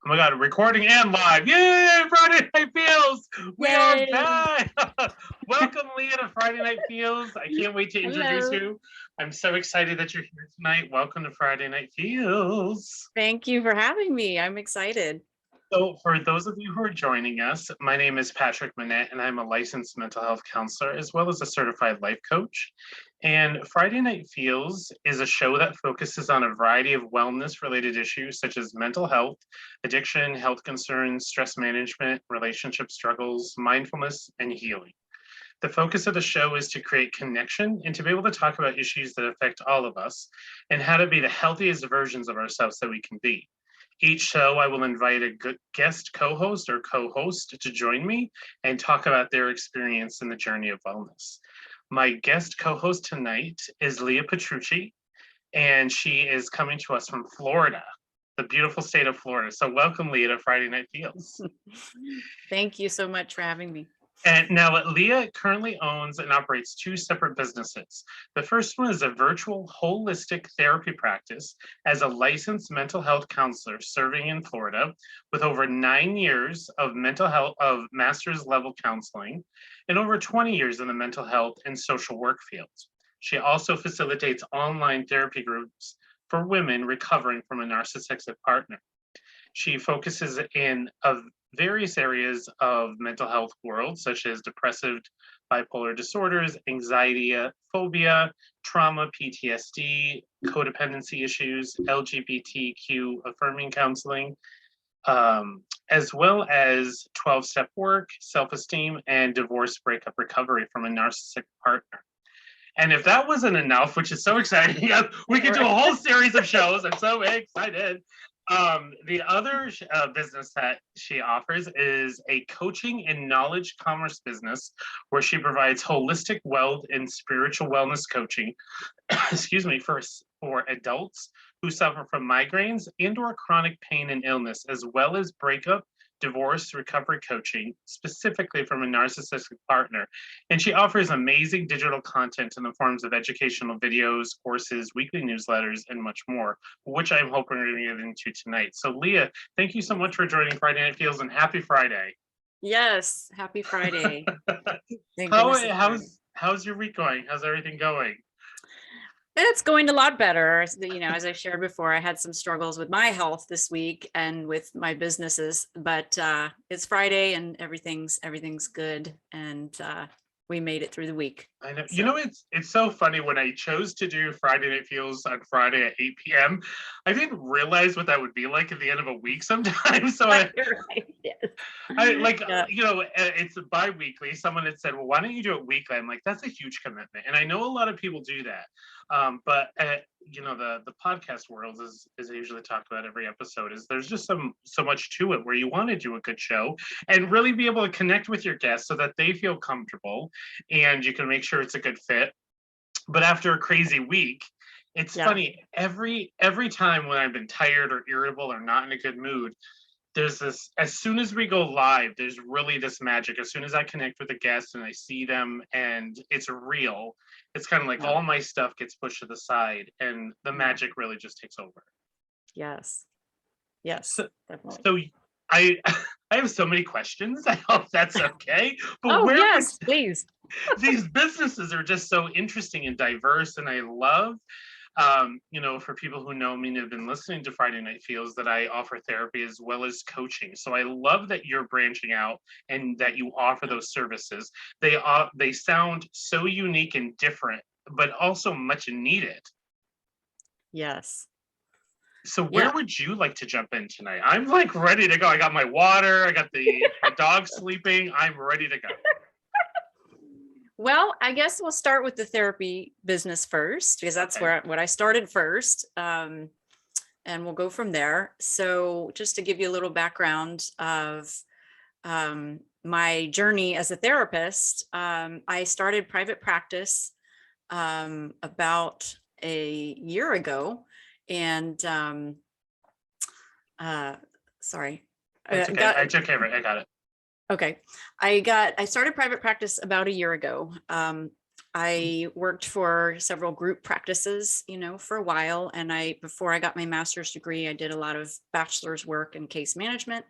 Oh my God, recording and live. Yay, Friday Night Feels. We are Yay! back. Welcome, Leah, to Friday Night Feels. I can't wait to introduce Hello. you. I'm so excited that you're here tonight. Welcome to Friday Night Feels. Thank you for having me. I'm excited. So, for those of you who are joining us, my name is Patrick Monette, and I'm a licensed mental health counselor as well as a certified life coach. And Friday Night Feels is a show that focuses on a variety of wellness related issues such as mental health, addiction, health concerns, stress management, relationship struggles, mindfulness, and healing. The focus of the show is to create connection and to be able to talk about issues that affect all of us and how to be the healthiest versions of ourselves that we can be. Each show, I will invite a good guest co-host or co-host to join me and talk about their experience in the journey of wellness. My guest co-host tonight is Leah Petrucci, and she is coming to us from Florida, the beautiful state of Florida. So welcome, Leah, to Friday Night Feels. Thank you so much for having me. And now Leah currently owns and operates two separate businesses. The first one is a virtual holistic therapy practice as a licensed mental health counselor serving in Florida with over 9 years of mental health of master's level counseling and over 20 years in the mental health and social work fields. She also facilitates online therapy groups for women recovering from a narcissistic partner. She focuses in of various areas of mental health world, such as depressive bipolar disorders, anxiety, phobia, trauma, PTSD, codependency issues, LGBTQ affirming counseling, as well as 12-step work, self-esteem, and divorce breakup recovery from a narcissistic partner. And if that wasn't enough, which is so exciting, we could do a whole series of shows. I'm so excited. The other business that she offers is a coaching and knowledge commerce business where she provides holistic wealth and spiritual wellness coaching, excuse me, for adults who suffer from migraines and or chronic pain and illness, as well as breakup, divorce, recovery coaching, specifically from a narcissistic partner. And she offers amazing digital content in the forms of educational videos, courses, weekly newsletters, and much more, which I'm hoping we're going to get into tonight. So Leah, thank you so much for joining Friday Night Feels and happy Friday. Yes, happy Friday. Thank How goodness it's Friday. how's your week going? How's everything going? It's going a lot better. As I shared before, I had some struggles with my health this week and with my businesses, but it's Friday and everything's good, and we made it through the week. I know. You So know, it's so funny when I chose to do Friday Night Feels on Friday at 8 p.m. I didn't realize what that would be like at the end of a week sometimes. So you're right. Yes. I like, Yeah. it's bi-weekly. Someone had said, well, why don't you do it weekly? I'm like, that's a huge commitment. And I know a lot of people do that. But the podcast world is usually talked about every episode is there's just so much to it where you want to do a good show and really be able to connect with your guests so that they feel comfortable and you can make sure it's a good fit. But after a crazy week, it's Yeah. funny, every time when I've been tired or irritable or not in a good mood, there's this, as soon as we go live, there's really this magic. As soon as I connect with a guest and I see them and it's real, it's kind of like Yeah. all my stuff gets pushed to the side and the Yeah. magic really just takes over. Yes. Yes, So, definitely. so I I have so many questions. I hope that's okay. But Oh, where would yes, please. these businesses are just so interesting and diverse, and I love for people who know me and have been listening to Friday Night Feels, that I offer therapy as well as coaching. So I love that you're branching out and that you offer those services. They sound so unique and different, but also much needed. Yes. So Yeah. where would you like to jump in tonight? I'm like ready to go. I got my water. I got my dog sleeping. I'm ready to go. Well, I guess we'll start with the therapy business first, because that's Okay. what I started first. And we'll go from there. So just to give you a little background of my journey as a therapist, I started private practice about a year ago. And sorry, It's okay. It's okay. Right. I got it. okay. I started private practice about a year ago. I worked for several group practices, for a while. And before I got my master's degree, I did a lot of bachelor's work in case management.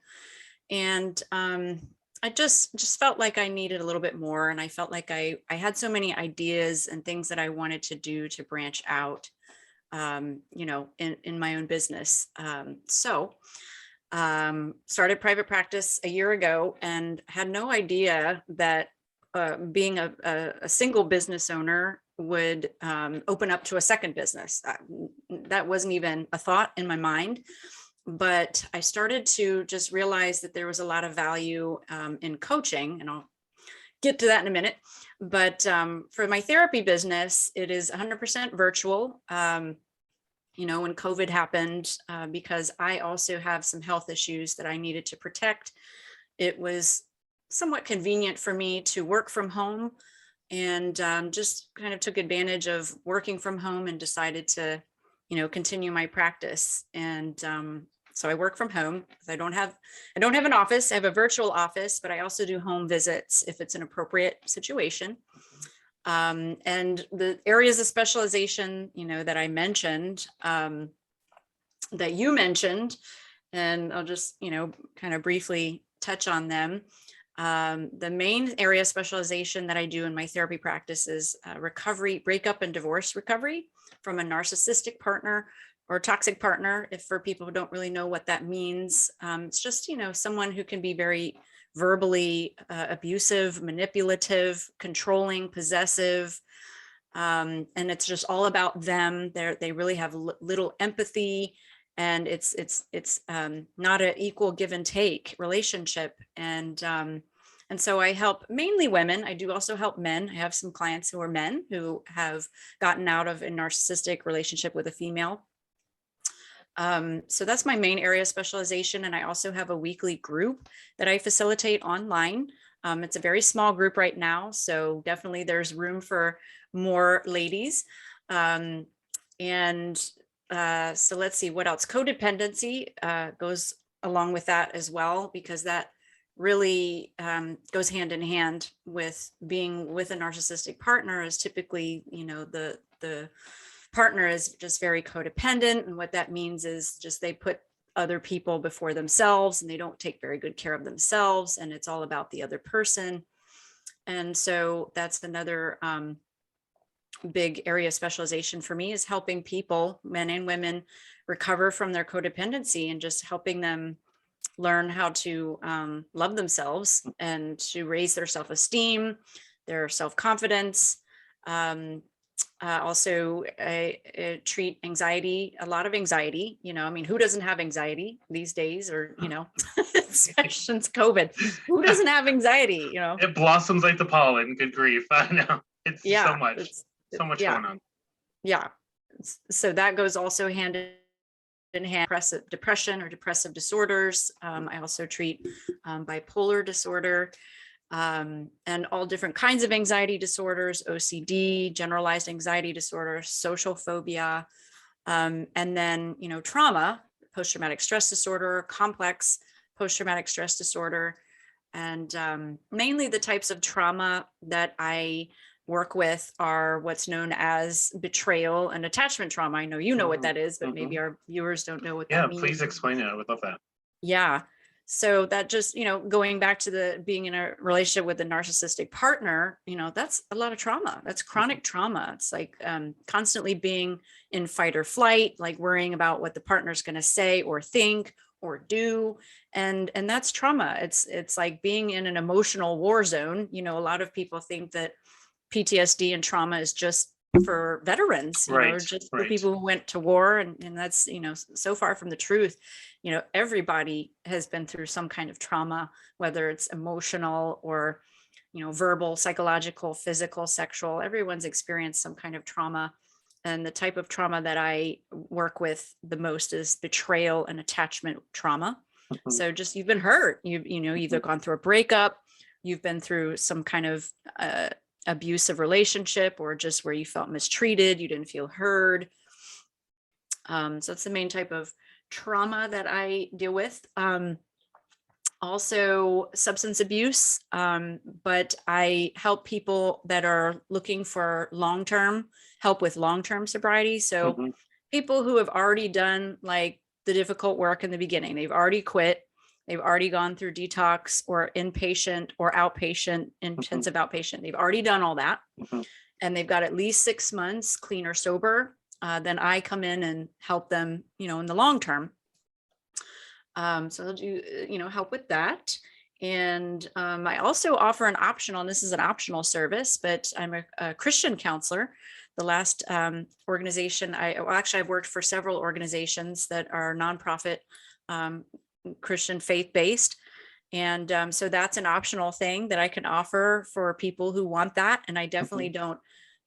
And I just felt like I needed a little bit more. And I felt like I had so many ideas and things that I wanted to do to branch out, in my own business. Started private practice a year ago and had no idea that being a single business owner would open up to a second business. That wasn't even a thought in my mind, but I started to just realize that there was a lot of value in coaching, and I'll get to that in a minute. But for my therapy business, it is 100% virtual. When COVID happened, because I also have some health issues that I needed to protect, it was somewhat convenient for me to work from home, and just kind of took advantage of working from home and decided to, continue my practice. And so I work from home. I don't have an office. I have a virtual office, but I also do home visits if it's an appropriate situation. And the areas of specialization, that I mentioned, that you mentioned, and I'll just, kind of briefly touch on them. The main area of specialization that I do in my therapy practice is recovery, breakup and divorce recovery from a narcissistic partner or toxic partner. If for people who don't really know what that means, it's just, someone who can be very verbally abusive, manipulative, controlling, possessive. And it's just all about them. They really have little empathy, and it's not an equal give and take relationship. And so I help mainly women. I do also help men. I have some clients who are men who have gotten out of a narcissistic relationship with a female. So that's my main area of specialization. And I also have a weekly group that I facilitate online. It's a very small group right now, so definitely there's room for more ladies. So let's see what else. Codependency goes along with that as well, because that really goes hand in hand with being with a narcissistic partner. Is typically, the partner is just very codependent, and what that means is just they put other people before themselves, and they don't take very good care of themselves, and it's all about the other person. And so that's another big area of specialization for me, is helping people, men and women, recover from their codependency and just helping them learn how to love themselves and to raise their self-esteem, their self-confidence. Also, I treat anxiety, a lot of anxiety. Who doesn't have anxiety these days? Or, since COVID, who doesn't have anxiety? It blossoms like the pollen. Good grief! I know, it's so much yeah, going on. Yeah. So that goes also hand in hand. Depression or depressive disorders. I also treat bipolar disorder. And all different kinds of anxiety disorders, OCD, generalized anxiety disorder, social phobia, and then, trauma, post-traumatic stress disorder, complex post-traumatic stress disorder. And mainly the types of trauma that I work with are what's known as betrayal and attachment trauma. I know you know what that is, but maybe our viewers don't know what that means. Yeah, please explain it. I would love that. Yeah. So that just, going back to being in a relationship with a narcissistic partner, that's a lot of trauma. That's chronic trauma. It's like constantly being in fight or flight, like worrying about what the partner's going to say or think or do. And that's trauma. It's like being in an emotional war zone. A lot of people think that PTSD and trauma is just for veterans, just for people who went to war. And that's, so far from the truth. Everybody has been through some kind of trauma, whether it's emotional or, verbal, psychological, physical, sexual. Everyone's experienced some kind of trauma. And the type of trauma that I work with the most is betrayal and attachment trauma. So just you've been hurt. You've either gone through a breakup, you've been through some kind of abusive relationship, or just where you felt mistreated, you didn't feel heard. So it's the main type of trauma that I deal with. Also substance abuse, but I help people that are looking for long-term help with long-term sobriety. So Mhm, people who have already done like the difficult work in the beginning, they've already quit, they've already gone through detox or inpatient or outpatient, mhm, intensive outpatient, they've already done all that, mhm, and they've got at least 6 months clean or sober. Then I come in and help them, in the long term. So they'll do, help with that. And I also offer an optional, and this is an optional service, but I'm a Christian counselor. The last organization, actually, I've worked for several organizations that are nonprofit, um, Christian faith based. And so that's an optional thing that I can offer for people who want that. And I definitely mhm, don't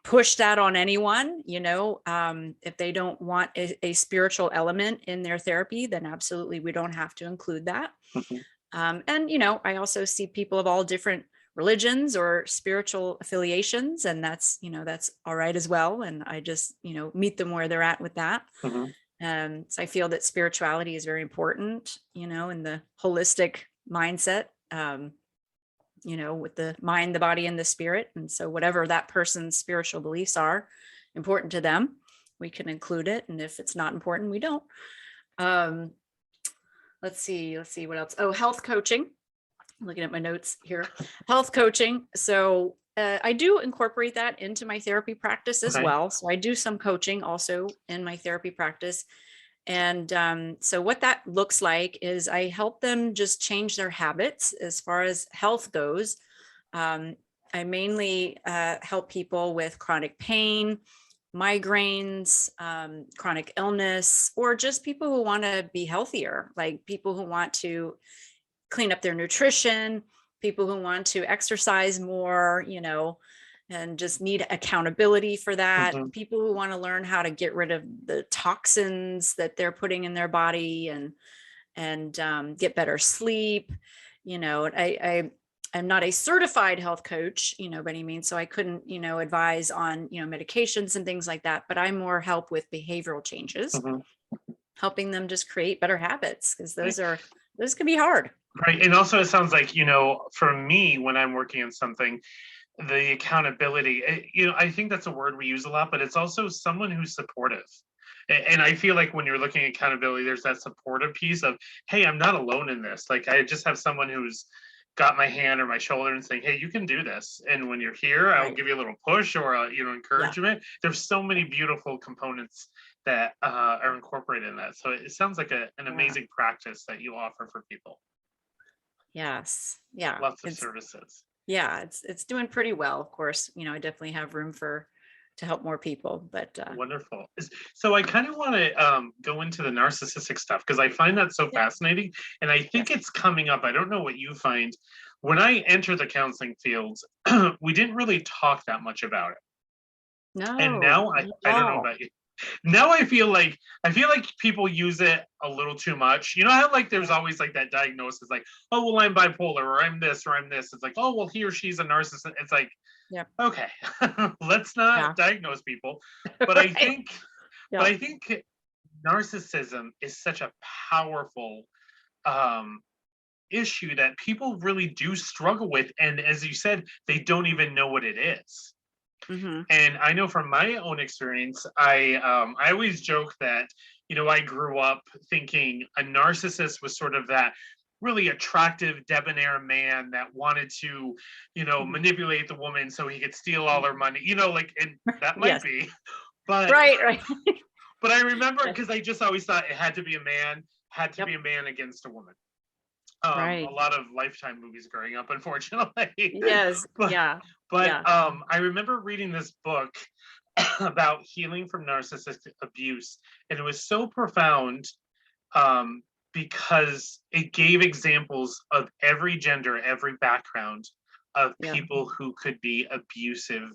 push that on anyone. If they don't want a spiritual element in their therapy, then absolutely we don't have to include that. mhm. And I also see people of all different religions or spiritual affiliations, and that's all right as well. And I just meet them where they're at with that. Mhm. So I feel that spirituality is very important, in the holistic mindset, with the mind, the body, and the spirit. And so whatever that person's spiritual beliefs are important to them, we can include it. And if it's not important, we don't. Um, let's see what else. Oh, health coaching. I'm looking at my notes here. Health coaching. So I do incorporate that into my therapy practice as Okay. well. So I do some coaching also in my therapy practice. And so what that looks like is I help them just change their habits as far as health goes. Um, I mainly help people with chronic pain, migraines, chronic illness, or just people who want to be healthier, like people who want to clean up their nutrition, people who want to exercise more, and just need accountability for that. Mhm, People who want to learn how to get rid of the toxins that they're putting in their body and get better sleep. I'm not a certified health coach, by any means, so I couldn't, advise on, medications and things like that. But I more help with behavioral changes, mhm. helping them just create better habits because Right. those can be hard. Right. And also, it sounds like, for me, when I'm working on something, the accountability, I think that's a word we use a lot, but it's also someone who's supportive. And I feel like when you're looking at accountability, there's that supportive piece of, hey, I'm not alone in this. Like, I just have someone who's got my hand or my shoulder and saying, hey, you can do this. And when you're here, I'll Right. give you a little push or, Yeah. encouragement. There's so many beautiful components that are incorporated in that. So it sounds like an Yeah. amazing practice that you offer for people. Yes. Yeah. Lots of It's services. yeah, it's doing pretty well. Of course, I definitely have room to help more people, but Wonderful. So I kind of want to go into the narcissistic stuff because I find that so yeah. fascinating. And I Yes. think it's coming up. I don't know what you find. When I enter the counseling fields, we didn't really talk that much about it. And No, now I, not at I don't know all. about you. Now I feel like people use it a little too much. You know how like there's Yeah. always like that diagnosis, like, oh well, I'm bipolar or I'm this or I'm this. It's like, oh well, he or she's a narcissist. It's like, Yeah. okay, let's not Yeah. diagnose people. But I Right. think, but Yeah. I think narcissism is such a powerful um, issue that people really do struggle with, and as you said, they don't even know what it is. Hmm. And I know from my own experience, I always joke that I grew up thinking a narcissist was sort of that really attractive debonair man that wanted to Hmm. manipulate the woman so he could steal all her money, like, and that might Yes. be, but Right. Right. but I remember Yes. because I just always thought it had to be a man, had to be Yep. a man against a woman. A Right. lot of Lifetime movies growing up, unfortunately. Yes. but Yeah. but Yeah. I remember reading this book about healing from narcissistic abuse, and it was so profound um, because it gave examples of every gender, every background of Yeah. people who could be abusive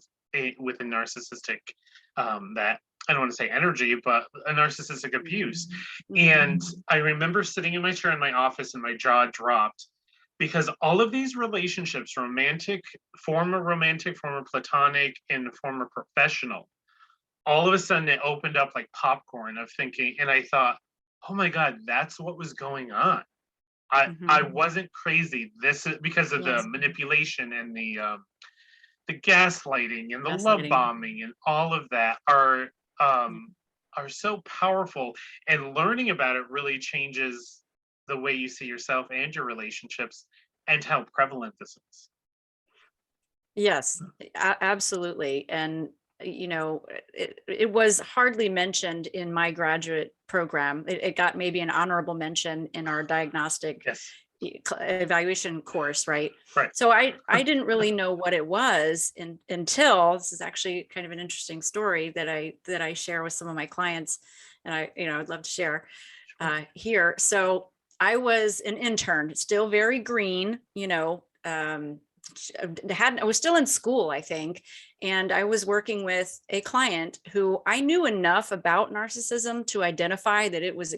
with a narcissistic that I don't want to say energy, but a narcissistic abuse. Hmm. And I remember sitting in my chair in my office and my jaw dropped because all of these relationships, romantic, former platonic, and former professional, all of a sudden it opened up like popcorn of thinking, and I thought, oh my God, that's what was going on. I Mhm. wasn't crazy. This is because of the Yes. manipulation and the gaslighting and the love Fascinating. bombing and all of that Yeah. are so powerful. And learning about it really changes the way you see yourself and your relationships and how prevalent this is. Yes, absolutely. And, it was hardly mentioned in my graduate program. It got maybe an honorable mention in our diagnostic Yes. evaluation course, right? Right. So I didn't really know what it was until this is actually kind of an interesting story that I share with some of my clients, and I'd love to share Sure. here. So I was an intern, still very green, I was still in school, I think, and I was working with a client who I knew enough about narcissism to identify that it was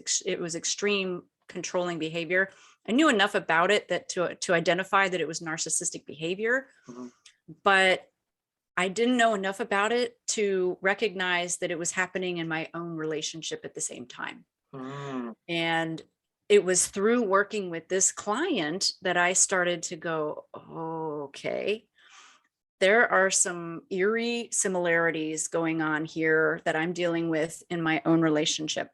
extreme controlling behavior. I knew enough about it that to identify that it was narcissistic behavior, Mhm. but I didn't know enough about it to recognize that it was happening in my own relationship at the same time. Mm. And it was through working with this client that I started to go, "Oh, okay, there are some eerie similarities going on here that I'm dealing with in my own relationship."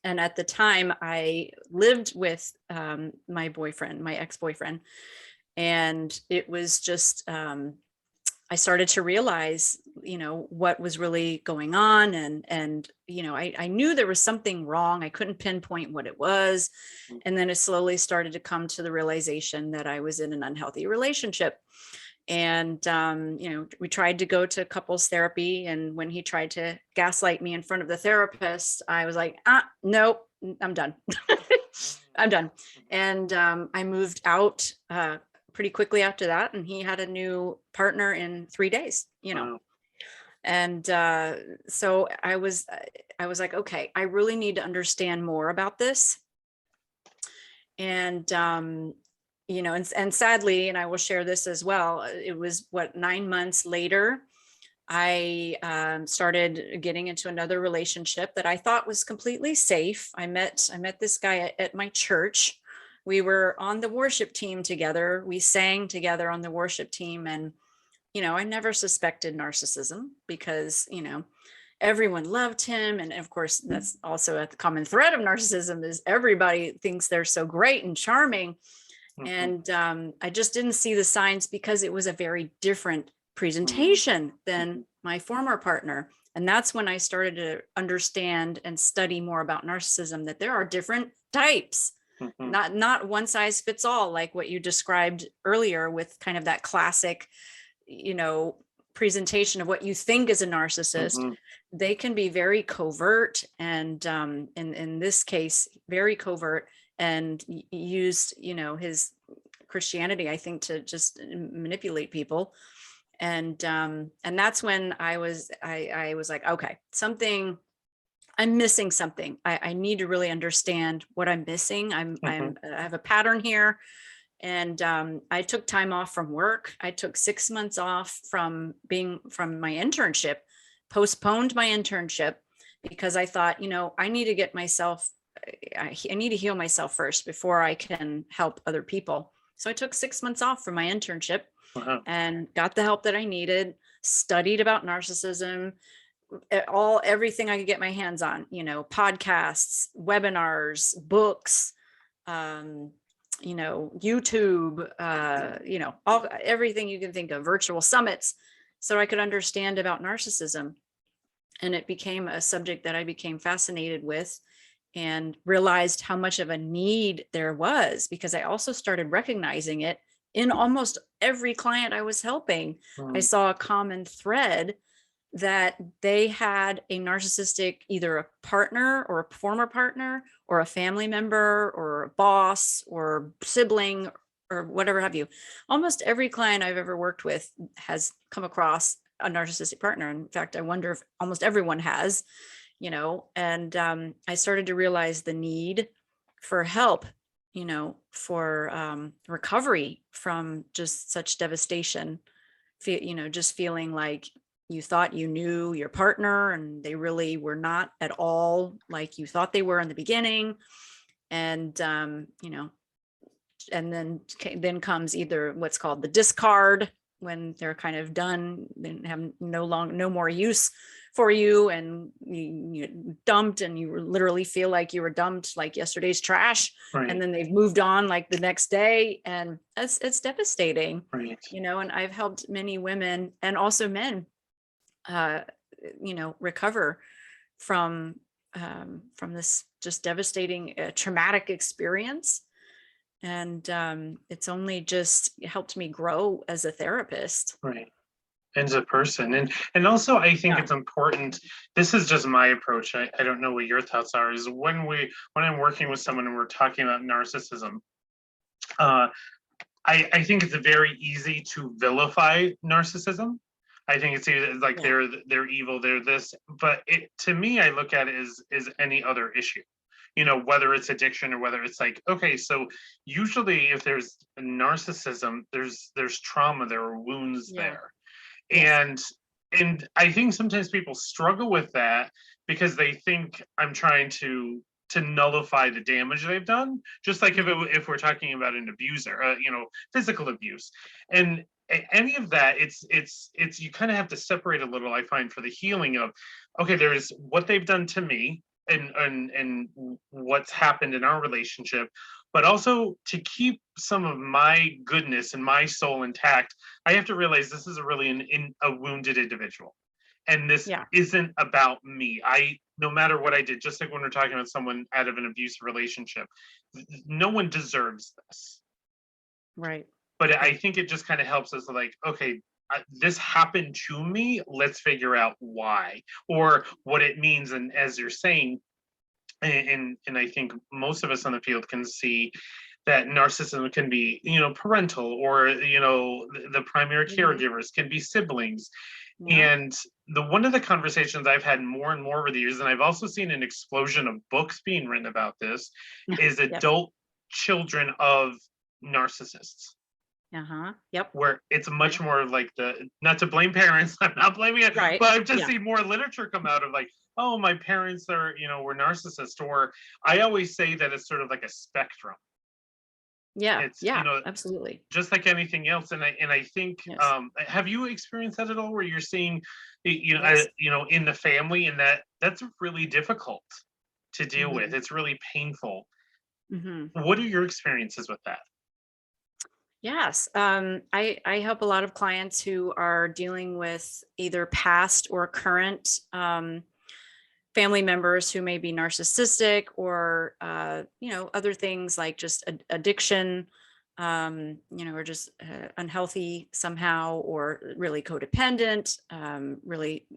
And at the time, I lived with my boyfriend, my ex-boyfriend, and it was just I started to realize, what was really going on, and I knew there was something wrong. I couldn't pinpoint what it was, and then it slowly started to come to the realization that I was in an unhealthy relationship. And we tried to go to couples therapy, and when he tried to gaslight me in front of the therapist, I was like, nope, I'm done. I'm done. And I moved out pretty quickly after that, and he had a new partner in 3 days. Wow. And so I was like, okay, I really need to understand more about this. And and sadly, and I will share this as well, it was 9 months later I started getting into another relationship that I thought was completely safe. I met this guy at my church. We were on the worship team together. We sang together on the worship team, and I never suspected narcissism because everyone loved him, and of course that's also a common thread of narcissism is everybody thinks they're so great and charming. Mhm. And I just didn't see the signs because it was a very different Mhm. presentation than Mhm. my former partner. And that's when I started to understand and study more about narcissism, that there are different types, Mhm. not one size fits all, like what you described earlier with kind of that classic, you know, presentation of what you think is a narcissist. Mhm. They can be very covert, and in this case, very covert, and used, his Christianity, I think, to just manipulate people. And that's when I was like, okay, something, I'm missing something. I need to really understand what I'm missing. I have a pattern here. And I took time off from work. I took 6 months off from my internship, postponed my internship, because I thought, I need to get myself, I need to heal myself first before I can help other people. So I took 6 months off from my internship Wow. and got the help that I needed, studied about narcissism, everything I could get my hands on, podcasts, webinars, books, um, YouTube, all everything you can think of, virtual summits, so I could understand about narcissism. And it became a subject that I became fascinated with and realized how much of a need there was, because I also started recognizing it in almost every client I was helping. I Mhm. saw a common thread that they had a narcissistic, either a partner or a former partner or a family member or a boss or sibling or whatever have you. Almost every client I've ever worked with has come across a narcissistic partner. In fact, I wonder if almost everyone has, and I started to realize the need for help, for recovery from just such devastation. Just feeling like you thought you knew your partner and they really were not at all like you thought they were in the beginning. And then comes either what's called the discard, when they're kind of done, they have no more use for you, and you dumped, and you literally feel like you were dumped like yesterday's trash. Right. And then they've moved on like the next day, and it's devastating. Right. And I've helped many women and also men recover from this just devastating traumatic experience. And it's only just helped me grow as a therapist. Right. And as a person. And also I think it's important, this is just my approach. I don't know what your thoughts are, is when I'm working with someone and we're talking about narcissism, I think it's very easy to vilify narcissism. I think it's either like they're evil, they're this, but to me, I look at it as any other issue. Whether it's addiction or whether it's like, okay, so usually if there's narcissism, there's trauma, there are wounds there. Yes. And I think sometimes people struggle with that because they think I'm trying to nullify the damage they've done, just like if we're talking about an abuser, physical abuse, and any of that, it's you kind of have to separate a little, I find, for the healing of, okay, there's what they've done to me and what's happened in our relationship, but also to keep some of my goodness and my soul intact, I have to realize this is really a wounded individual. And this isn't about me. No matter what I did, just like when we're talking about someone out of an abusive relationship, no one deserves this. Right. But I think it just kind of helps us like, okay, this happened to me. Let's figure out why or what it means. And as you're saying, and I think most of us on the field can see that narcissism can be, parental, or, the primary caregivers can be siblings. And one of the conversations I've had more and more over the years, and I've also seen an explosion of books being written about this, is adult children of narcissists. Yep. Where it's much more like not to blame parents, I'm not blaming it, but I've just seen more literature come out of like, oh, my parents are, were narcissists, or I always say that it's sort of like a spectrum. It's, absolutely. Just like anything else. And I think, have you experienced that at all, where you're seeing, in the family, and that's really difficult to deal with. It's really painful. What are your experiences with that? Yes. I help a lot of clients who are dealing with either past or current family members who may be narcissistic, or, other things like just addiction, or just unhealthy somehow, or really codependent, really,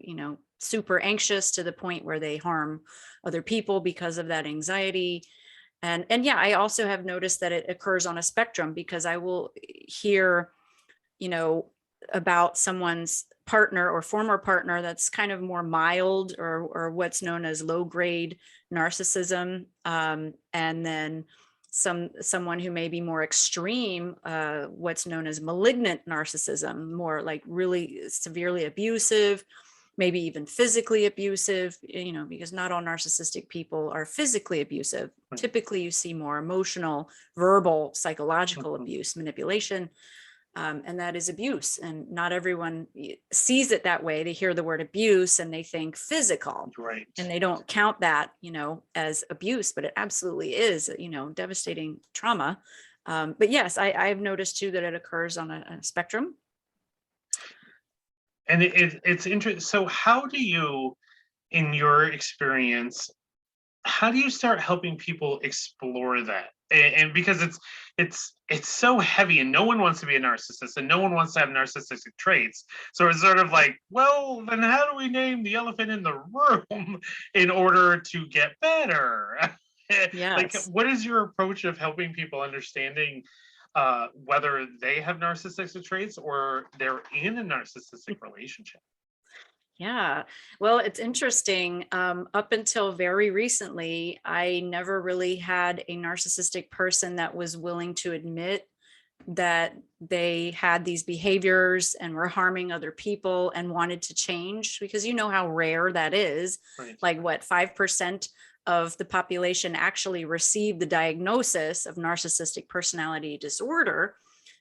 super anxious to the point where they harm other people because of that anxiety. And I also have noticed that it occurs on a spectrum, because I will hear, about someone's partner or former partner that's kind of more mild, or what's known as low grade narcissism. And then someone who may be more extreme, what's known as malignant narcissism, more like really severely abusive, maybe even physically abusive, because not all narcissistic people are physically abusive. Right. Typically, you see more emotional, verbal, psychological abuse, manipulation, and that is abuse. And not everyone sees it that way. They hear the word abuse and they think physical, right, and they don't count that, as abuse, but it absolutely is, devastating trauma. But yes, I've noticed too that it occurs on a spectrum. And it's interesting. So how do you, in your experience, how do you start helping people explore that? And because it's so heavy, and no one wants to be a narcissist, and no one wants to have narcissistic traits. So it's sort of like, well, then how do we name the elephant in the room in order to get better? Yes. Like, what is your approach of helping people understanding whether they have narcissistic traits or they're in a narcissistic relationship? Yeah, well, it's interesting. Up until very recently, I never really had a narcissistic person that was willing to admit that they had these behaviors and were harming other people and wanted to change, because you know how rare that is. Right. Like what, 5% of the population actually receive the diagnosis of narcissistic personality disorder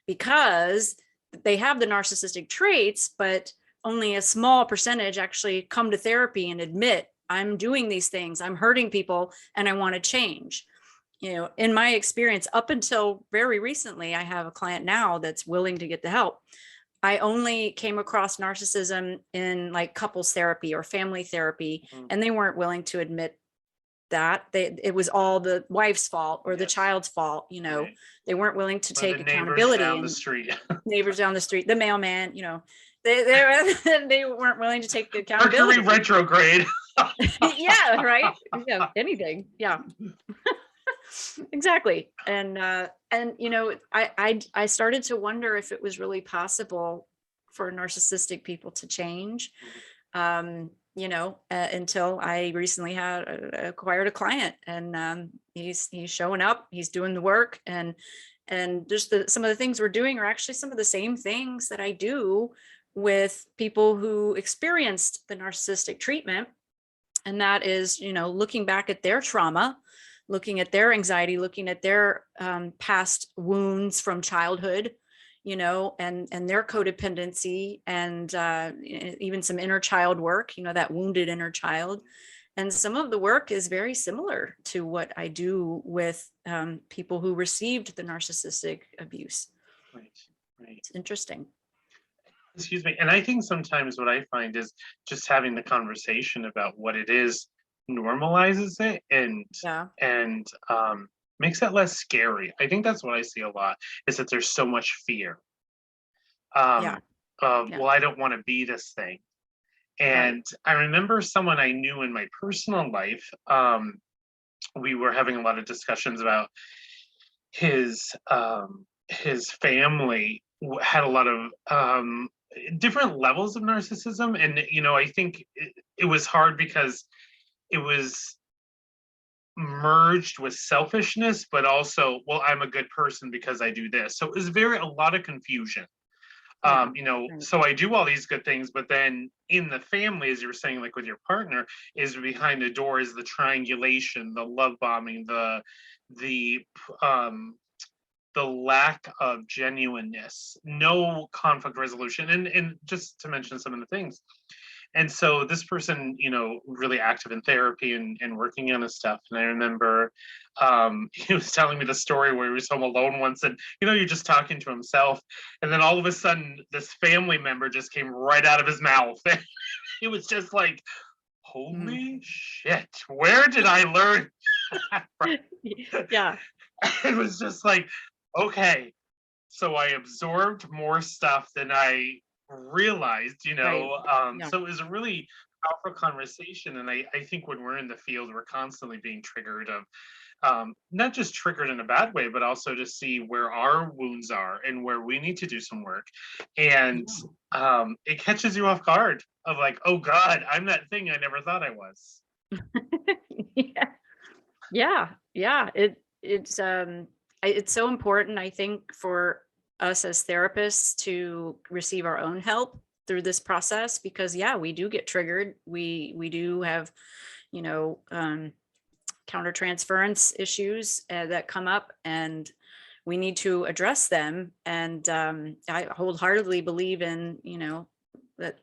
because they have the narcissistic traits, but only a small percentage actually come to therapy and admit, I'm doing these things, I'm hurting people, and I want to change. In my experience, up until very recently, I have a client now that's willing to get the help. I only came across narcissism in like couples therapy or family therapy, and they weren't willing to admit that it was all the wife's fault or the child's fault. Right. They weren't willing to Or take the neighbors accountability. down And the street. neighbors down the street, the mailman, they weren't willing to take accountability. Mercury retrograde. Yeah, right. Yeah, anything. Yeah. Exactly. And I started to wonder if it was really possible for narcissistic people to change. Until I recently had acquired a client, and he's showing up, he's doing the work, and just some of the things we're doing are actually some of the same things that I do with people who experienced the narcissistic treatment. And that is, looking back at their trauma, looking at their anxiety, looking at their past wounds from childhood, and their codependency, and even some inner child work, that wounded inner child. And some of the work is very similar to what I do with people who received the narcissistic abuse. Right. It's interesting. Excuse me. And I think sometimes what I find is just having the conversation about what it is normalizes it and makes it less scary. I think that's what I see a lot, is that there's so much fear of, well, I don't want to be this thing. And I remember someone I knew in my personal life, we were having a lot of discussions about his family had a lot of different levels of narcissism. And, I think it was hard because it was merged with selfishness, but also, well, I'm a good person because I do this. So it was a lot of confusion. So I do all these good things, but then in the family, as you were saying, like with your partner, is behind the door is the triangulation, the love bombing, the lack of genuineness, no conflict resolution, and just to mention some of the things. And so this person, really active in therapy and working on his stuff. And I remember he was telling me the story where he was home alone once, and you're just talking to himself, and then all of a sudden this family member just came right out of his mouth. It was just like, holy shit, where did I learn that? Yeah. It was just like, okay, so I absorbed more stuff than I realized, so it was a really powerful conversation. And I think when we're in the field, we're constantly being triggered of not just triggered in a bad way, but also to see where our wounds are and where we need to do some work. And it catches you off guard of like, oh God, I'm that thing I never thought I was. Yeah. It's so important, I think, for us as therapists to receive our own help through this process, because we do get triggered. We do have, countertransference issues that come up, and we need to address them. And I wholeheartedly believe in, that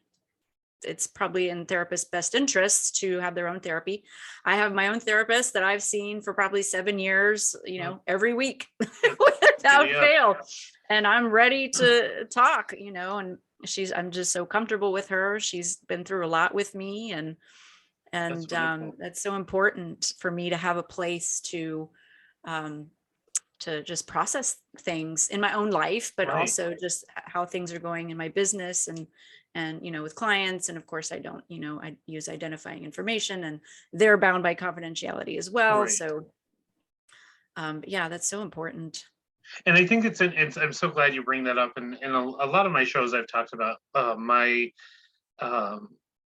it's probably in therapists' best interests to have their own therapy. I have my own therapist that I've seen for probably 7 years, every week without fail. And I'm ready to talk, and I'm just so comfortable with her. She's been through a lot with me, and that's so important for me to have a place to just process things in my own life, but also just how things are going in my business, and with clients. And of course I don't, I use identifying information, and they're bound by confidentiality as well. So that's so important. And I think I'm so glad you bring that up. And in a lot of my shows, I've talked about my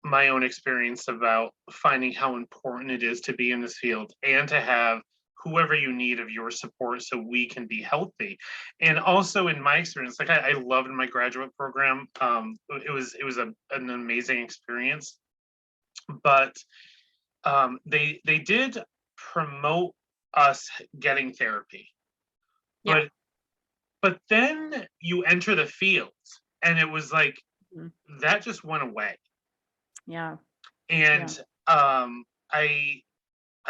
own experience about finding how important it is to be in this field and to have whoever you need of your support so we can be healthy. And also in my experience, like I loved my graduate program. It was an amazing experience, but they did promote us getting therapy. Yeah. But then you enter the field, and it was like Mhm. that just went away. Yeah. And Yeah.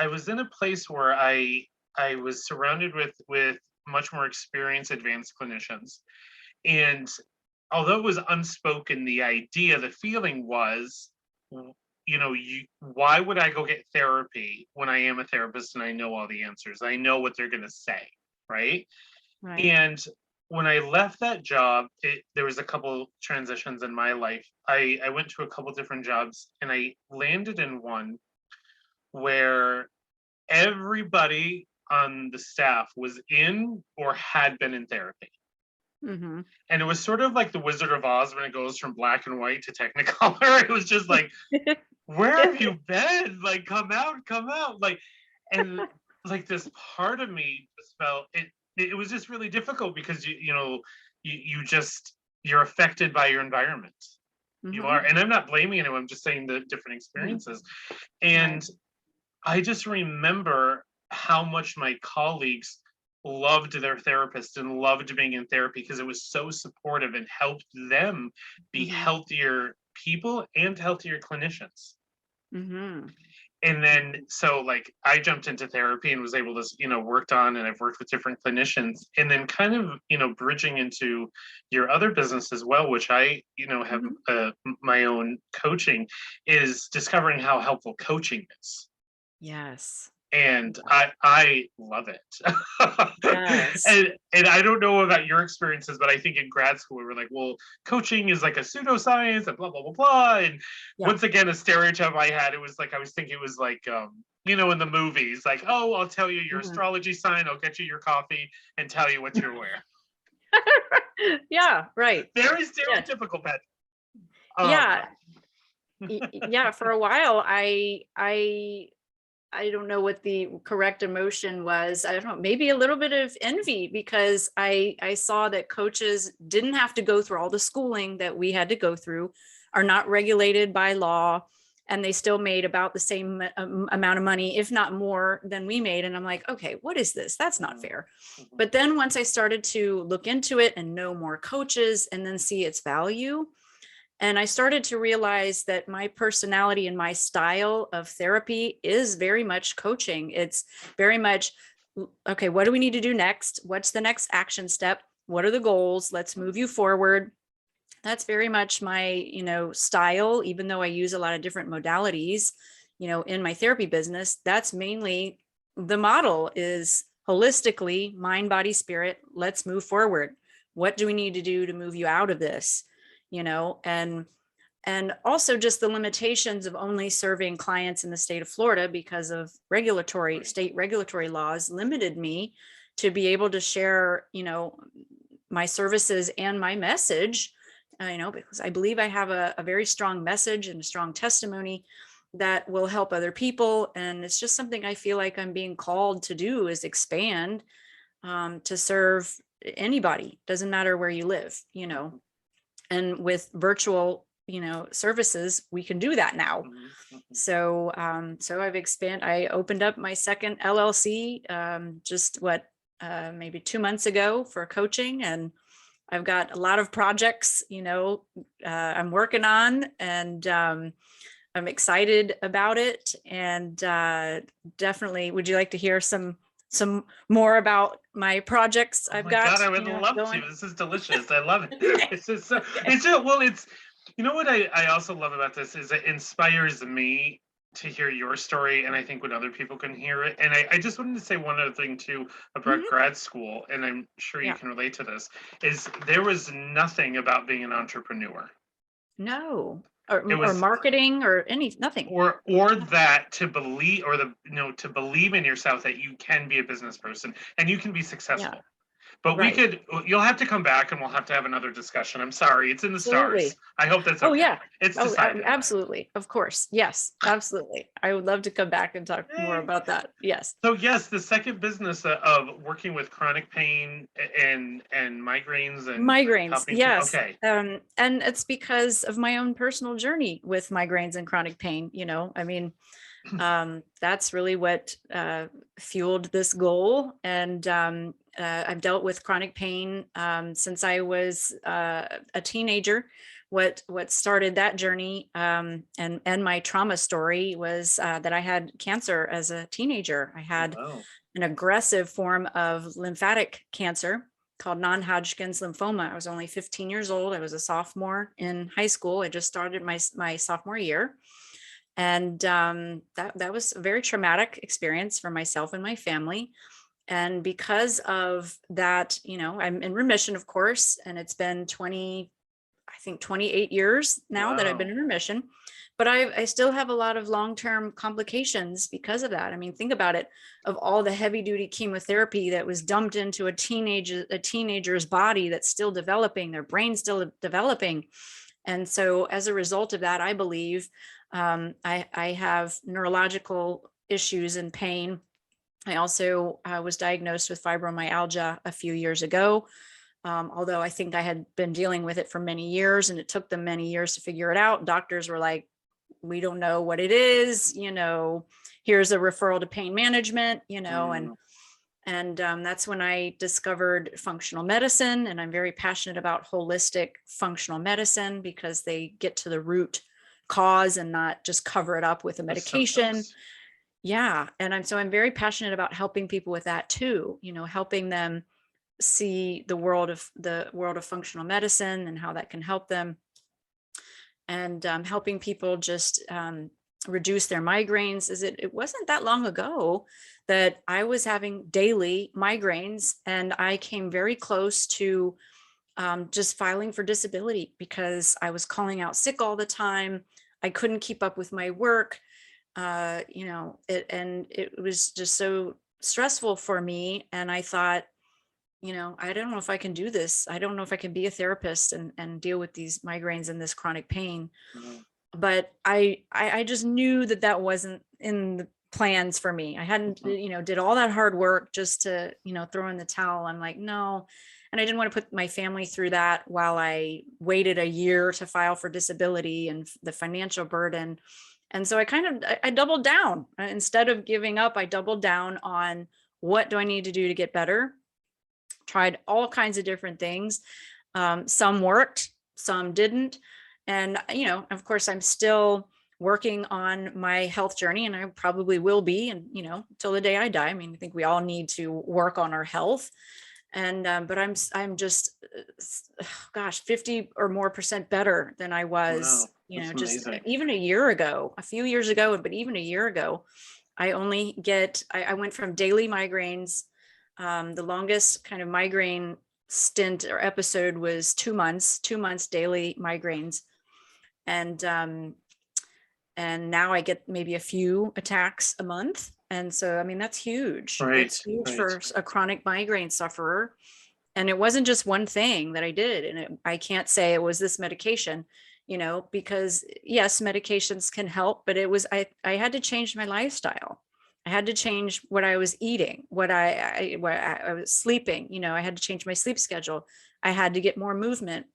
I was in a place where I was surrounded with much more experienced advanced clinicians. And although it was unspoken, the idea, the feeling was, why would I go get therapy when I am a therapist and I know all the answers? I know what they're going to say, right? Right. And when I left that job, there was a couple transitions in my life. I went to a couple different jobs, and I landed in one where everybody on the staff was in or had been in therapy. Mm-hmm. And it was sort of like the Wizard of Oz when it goes from black and white to Technicolor. It was just like, where have you been? Like, come out, come out. Like, and like this part of me just felt it was just really difficult because you just you're affected by your environment. You Mm-hmm. are, and I'm not blaming anyone, I'm just saying the different Mm-hmm. experiences. And Right. I just remember how much my colleagues loved their therapist and loved being in therapy because it was so supportive and helped them be Mm-hmm. healthier people and healthier clinicians. Mm-hmm. And then so like I jumped into therapy and was able to worked on, and I've worked with different clinicians, and then kind of bridging into your other business as well, which I have Mm-hmm. my own coaching, is discovering how helpful coaching is. Yes. And I love it. Yes. and I don't know about your experiences, but I think in grad school we were like, well, coaching is like a pseudoscience and blah blah blah blah. And Yeah. once again, a stereotype I had, it was like I was thinking it was like in the movies, like, oh, I'll tell you your Mm-hmm. astrology sign, I'll get you your coffee and tell you what to wear. Yeah. Right. Very Yeah. stereotypical, pet. Um Yeah. Yeah. For a while, I don't know what the correct emotion was. I don't know, maybe a little bit of envy, because I saw that coaches didn't have to go through all the schooling that we had to go through, are not regulated by law, and they still made about the same amount of money, if not more than we made. And I'm like, okay, what is this? That's not fair. But then once I started to look into it and know more coaches and then see its value, and I started to realize that my personality and my style of therapy is very much coaching. It's very much, okay, what do we need to do next? What's the next action step? What are the goals? Let's move you forward. That's very much my, style, even though I use a lot of different modalities, in my therapy business. That's mainly the model is holistically mind, body, spirit. Let's move forward. What do we need to do to move you out of this? And also just the limitations of only serving clients in the state of Florida, because of state regulatory laws limited me to be able to share, my services and my message, because I believe I have a very strong message and a strong testimony that will help other people. And it's just something I feel like I'm being called to do, is expand, to serve anybody, doesn't matter where you live, and with virtual services, we can do that now. So I opened up my second LLC just maybe 2 months ago for coaching, and I've got a lot of projects I'm working on, and I'm excited about it. And definitely, would you like to hear some more about my projects Oh I've my got God, I would love going? to. This is delicious. I love it. It's just so, it's just, well, it's, what I also love about this is it inspires me to hear your story, and I think when other people can hear it. And I just wanted to say one other thing too about Mhm. grad school, and I'm sure you Yeah. can relate to this, is there was nothing about being an entrepreneur. No, It or was marketing or nothing. or that to believe, or to believe in yourself that you can be a business person and you can be Yeah. successful. But Right. you'll have to come back and we'll have to have another discussion. I'm sorry, it's in the stars. Absolutely. I hope that's Oh okay. yeah. It's Oh, decided. absolutely. Of course. Yes, absolutely. I would love to come back and talk more Yay. about that. Yes. So yes, the second business of working with chronic pain and migraines and Migraines. helping people. Yes. Okay. And it's because of my own personal journey with migraines and chronic pain. I mean, That's really what fueled this goal. And I've dealt with chronic pain since I was a teenager. What started that journey and my trauma story was that I had cancer as a teenager. I Oh, had wow. an aggressive form of lymphatic cancer called non-Hodgkin's lymphoma. I was only 15 years old. I was a sophomore in high school. I just started my sophomore year. And that was a very traumatic experience for myself and my family. And because of that, I'm in remission, of course, and it's been 28 years now that I've been Wow. in remission. But I still have a lot of long-term complications because of that. I mean, think about it, of all the heavy duty chemotherapy that was dumped into a teenager's body that's still developing, their brain's still developing. And so as a result of that, I believe I have neurological issues and pain. I also was diagnosed with fibromyalgia a few years ago, although I think I had been dealing with it for many years, and it took them many years to figure it out. Doctors were like, we don't know what it is, here's a referral to pain management, Mm, and that's when I discovered functional medicine. And I'm very passionate about holistic functional medicine because they get to the root cause and not just cover it up with a the medication. symptoms. Yeah. And I'm very passionate about helping people with that too, helping them see the world of functional medicine and how that can help them, and helping people just reduce their migraines. It wasn't that long ago that I was having daily migraines, and I came very close to just filing for disability because I was calling out sick all the time. I couldn't keep up with my work. It was just so stressful for me. And I thought, I don't know if I can do this. I don't know if I can be a therapist and deal with these migraines and this chronic pain. Mm, But I just knew that wasn't in the plans for me. I hadn't, mhm. did all that hard work just to, throw in the towel. I'm like, no. And I didn't want to put my family through that while I waited a year to file for disability and the financial burden. And so I doubled down. Instead of giving up, I doubled down on what do I need to do to get better. Tried all kinds of different things. Some worked, some didn't. And, of course, I'm still working on my health journey, and I probably will be, and, till the day I die. I mean, I think we all need to work on our health. And, but I'm just, gosh, 50 or more percent better than I was, Wow. That's just amazing. even a year ago, a few years ago, but even a year ago. I went from daily migraines. The longest kind of migraine stint or episode was 2 months daily migraines. And now I get maybe a few attacks a month. And so, I mean, that's huge. Right. That's huge Right. for a chronic migraine sufferer. And it wasn't just one thing that I did. And I can't say it was this medication, because yes, medications can help, but I had to change my lifestyle. I had to change what I was eating, what I was sleeping, I had to change my sleep schedule. I had to get more movement.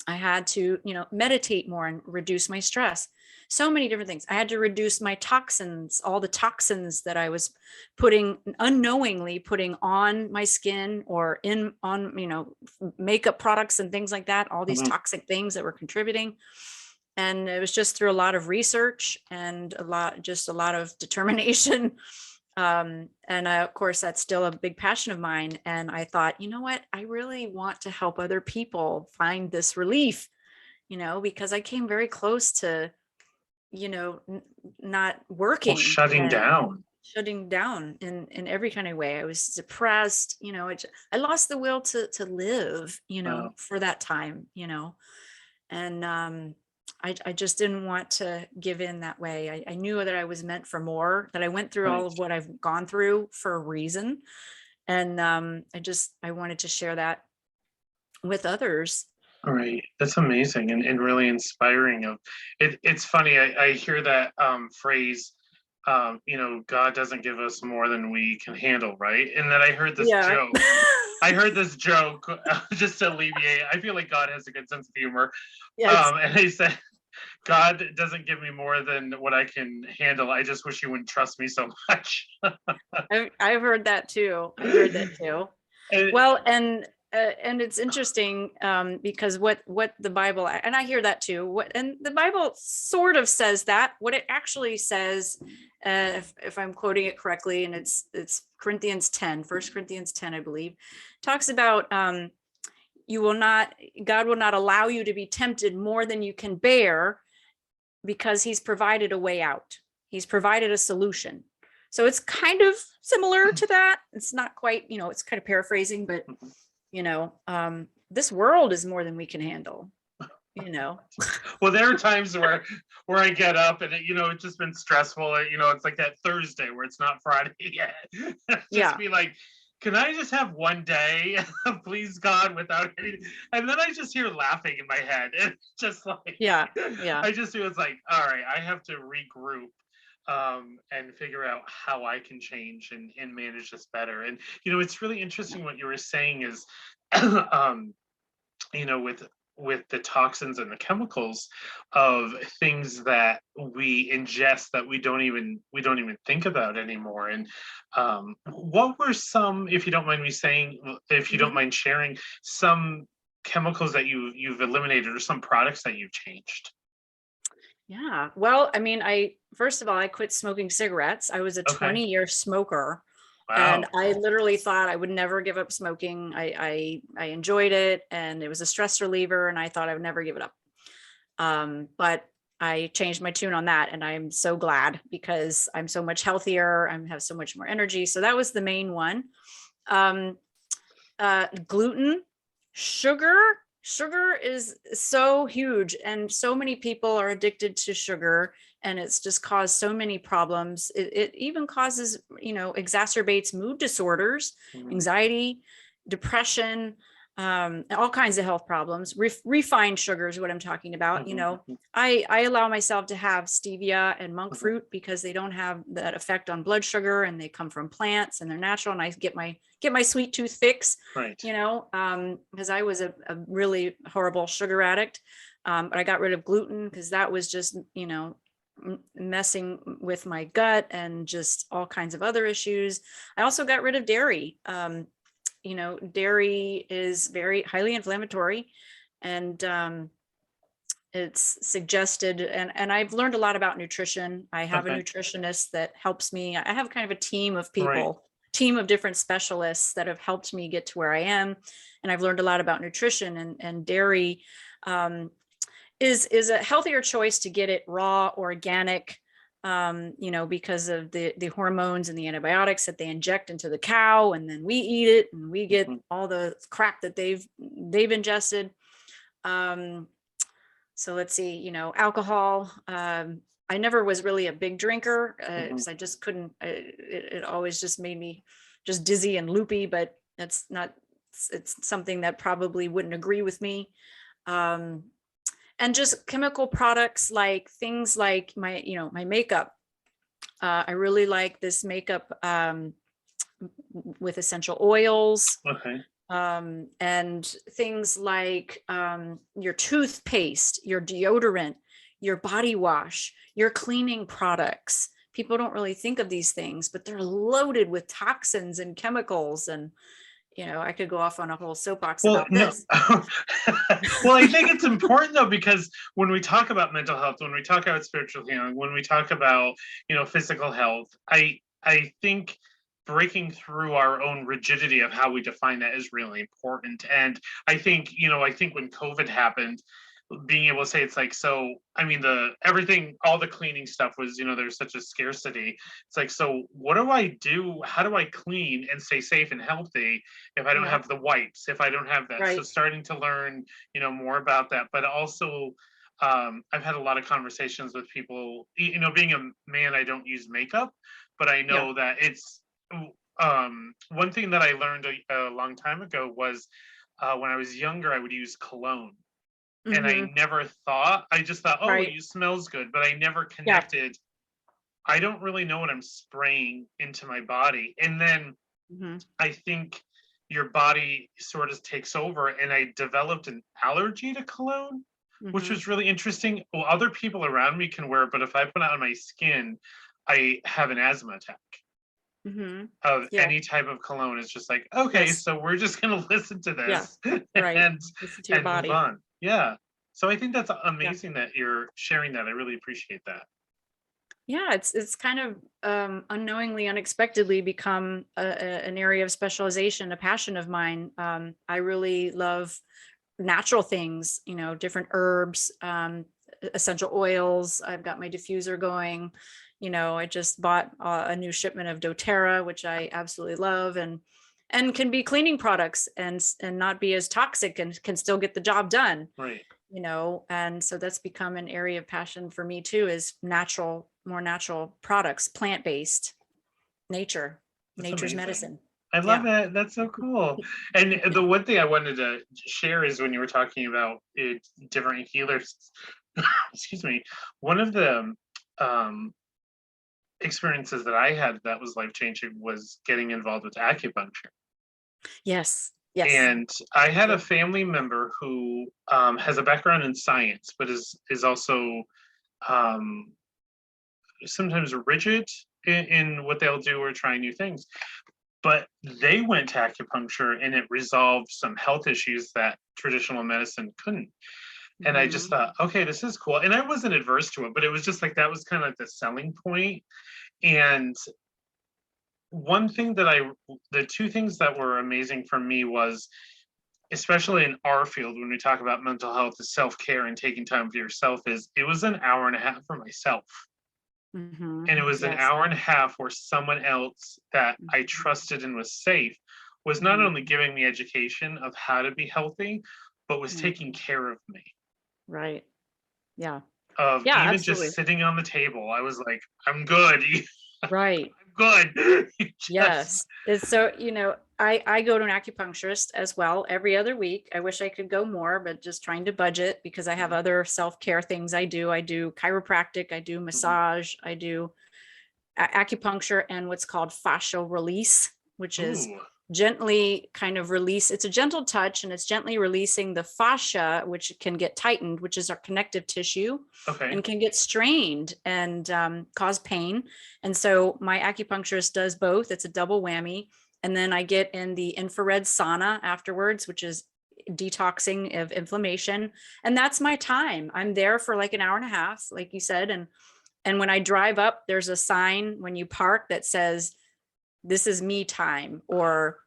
I had to, meditate more and reduce my stress. So many different things. I had to reduce my toxins, all the toxins that I was unknowingly putting on my skin or on, makeup products and things like that, all these Mhm. toxic things that were contributing. And it was just through a lot of research and a lot of determination. And of course, that's still a big passion of mine. And I thought, you know what, I really want to help other people find this relief, because I came very close to, not Well, working shutting and down. shutting down in every kind of way. I was depressed, I lost the will to live, Wow. for that time, and I just didn't want to give in that way. I knew that I was meant for more, that I went through all Right. of what I've gone through for a reason. And I wanted to share that with others. All right. That's amazing and really inspiring. It's funny. I hear that phrase, God doesn't give us more than we can handle, right? And then I heard this Yeah. joke. I heard this joke just to alleviate. I feel like God has a good sense of humor. Yes. And he said, God doesn't give me more than what I can handle. I just wish you wouldn't trust me so much. I've heard that too. I heard that too. And, Well, and it's interesting because what the Bible, and I hear that too. And the Bible sort of says that. What it actually says, if I'm quoting it correctly, and it's Corinthians 10, 1 Corinthians 10, I believe, talks about God will not allow you to be tempted more than you can bear, because He's provided a way out. He's provided a solution. So it's kind of similar to that. It's not quite, it's kind of paraphrasing, but this world is more than we can handle. well, there are times where I get up and it's just been stressful. It's like that Thursday where it's not Friday yet. Just be like, can I just have one day, please God, without anything? And then I just hear laughing in my head. It's just like, I just feel it's like, all right, I have to regroup and figure out how I can change and manage this better. And, it's really interesting what you were saying is, with the toxins and the chemicals of things that we ingest that we don't even think about anymore. And what were some, if you don't mind me saying, if you don't mind sharing, some chemicals that you've eliminated or some products that you've changed? Yeah, well, I mean, first of all, I quit smoking cigarettes. I was a 20-year smoker. Wow. And I literally thought I would never give up smoking. I enjoyed it, and it was a stress reliever, and I thought I would never give it up. But I changed my tune on that, and I'm so glad, because I'm so much healthier. I have so much more energy. So that was the main one. Gluten, sugar. Sugar is so huge, and so many people are addicted to sugar, and it's just caused so many problems. It even causes, exacerbates mood disorders, anxiety, depression, all kinds of health problems. Refined sugar is what I'm talking about. I allow myself to have stevia and monk fruit because they don't have that effect on blood sugar, and they come from plants and they're natural, and I get my sweet tooth fix, because I was a really horrible sugar addict. But I got rid of gluten because that was just, messing with my gut and just all kinds of other issues. I also got rid of dairy. Dairy is very highly inflammatory, and it's suggested, and I've learned a lot about nutrition. I have a nutritionist that helps me. I have kind of a team of people, team of different specialists that have helped me get to where I am. And I've learned a lot about nutrition, and dairy is a healthier choice to get it raw, organic, because of the hormones and the antibiotics that they inject into the cow, and then we eat it and we get all the crap that they've ingested. So let's see, alcohol. I never was really a big drinker because I just couldn't. It always just made me just dizzy and loopy. But it's something that probably wouldn't agree with me. And just chemical products, like things like my makeup. I really like this makeup with essential oils. And things like your toothpaste, your deodorant, your body wash, your cleaning products. People don't really think of these things, but they're loaded with toxins and chemicals. And I could go off on a whole soapbox about this. Well, I think it's important though, because when we talk about mental health, when we talk about spiritual healing, when we talk about, physical health, I think breaking through our own rigidity of how we define that is really important. And I think when COVID happened, being able to say it's like, so I mean, everything, all the cleaning stuff was, there's such a scarcity. It's like, so what do I do? How do I clean and stay safe and healthy if I don't have the wipes, if I don't have that? So starting to learn, more about that, but also I've had a lot of conversations with people, being a man, I don't use makeup, but I know that it's one thing that I learned a long time ago was when I was younger, I would use cologne. And I never thought, I just thought, oh, it smells good, but I never connected. I don't really know what I'm spraying into my body. And then I think your body sort of takes over, and I developed an allergy to cologne. which Mhm. was really interesting. Well, other people around me can wear it, but if I put it on my skin, I have an asthma attack Mhm. of Yeah. any type of cologne. It's just like, okay, Yes. so we're just gonna listen to Yeah. this Right. and Listen to your and move body. on. Yeah. So I think that's Yeah. amazing that you're sharing that. I really appreciate that. Yeah, it's kind of unknowingly, unexpectedly become an area of specialization, a passion of mine. I really love natural things, different herbs, essential oils. I've got my diffuser going. I just bought a new shipment of doTERRA, which I absolutely love, and can be cleaning products and not be as toxic and can still get the job done. Right. And so that's become an area of passion for me too, is more natural products, plant-based, nature, That's nature's amazing. medicine. I love Yeah. it. That's so cool. And the one thing I wanted to share is when you were talking about it, different healers, excuse me, one of the um, experiences that I had that was life changing was getting involved with acupuncture. Yes. Yes. And I had a Yep. family member who has a background in science, but is also um, sometimes rigid in what they'll do or try new things. But they went to acupuncture and it resolved some health issues that traditional medicine couldn't. And I just Mhm. thought, okay, this is cool. And I wasn't adverse to it, but it was just like that was kind of like the selling point. And one thing that the two things that were amazing for me was, especially in our field, when we talk about mental health, the self care and taking time for yourself, is it was an hour and a half for myself. Mhm. And it was an Yes. hour and a half where someone else that I Mhm. trusted and was safe was not Mhm. only giving me education of how to be healthy, but was taking Mhm. care of me. Right. Yeah. Of Yeah, even just absolutely. sitting on the table, I was like, I'm good. I'm Right. good. Just Yes. It's so, I go to an acupuncturist as well every other week. I wish I could go more, but just trying to budget because I have Mhm, other self-care things I do. I do chiropractic, I do mhm. massage, I do acupuncture and what's called fascial release, which is Ooh, gently kind of release. It's a gentle touch and it's gently releasing the fascia, which can get tightened, which is our connective tissue, okay. and can get strained and cause pain. And so my acupuncturist does both. It's a double whammy. And then I get in the infrared sauna afterwards, which is detoxing of inflammation. And that's my time. I'm there for like an hour and a half, like you said. And when I drive up, there's a sign when you park that says, "This is me time," or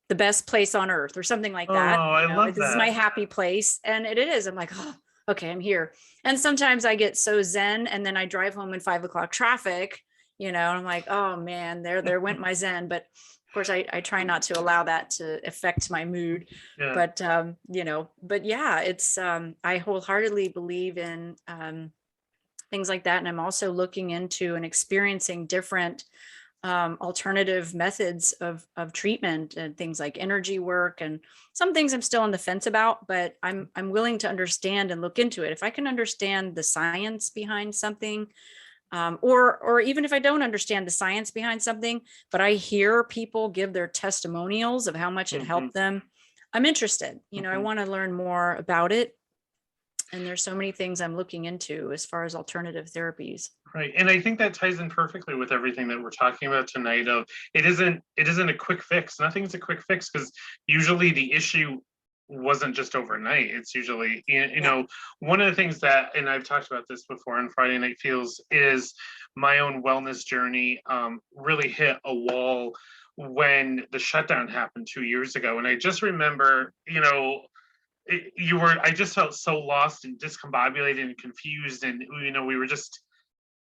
"the best place on earth," or something like Oh, that. I love This is my that. happy place. And it is. I'm like, oh, okay, I'm here. And sometimes I get so zen and then I drive home in 5 o'clock traffic, and I'm like, oh man, there went my zen. But of course I try not to allow that to affect my mood. Yeah. But yeah, it's I wholeheartedly believe in things like that. And I'm also looking into and experiencing different alternative methods of treatment and things like energy work. And some things I'm still on the fence about, but I'm willing to understand and look into it. If I can understand the science behind something, or even if I don't understand the science behind something, but I hear people give their testimonials of how much it Hmm. helped them, I'm interested. I Hmm. want to learn more about it. And there's so many things I'm looking into as far as alternative therapies. Right. And I think that ties in perfectly with everything that we're talking about tonight of it isn't a quick fix. Nothing's a quick fix because usually the issue wasn't just overnight. It's usually, Yeah. one of the things that, and I've talked about this before on Friday Night Feels, is my own wellness journey really hit a wall when the shutdown happened 2 years ago. And I just remember, I just felt so lost and discombobulated and confused. And, we were just,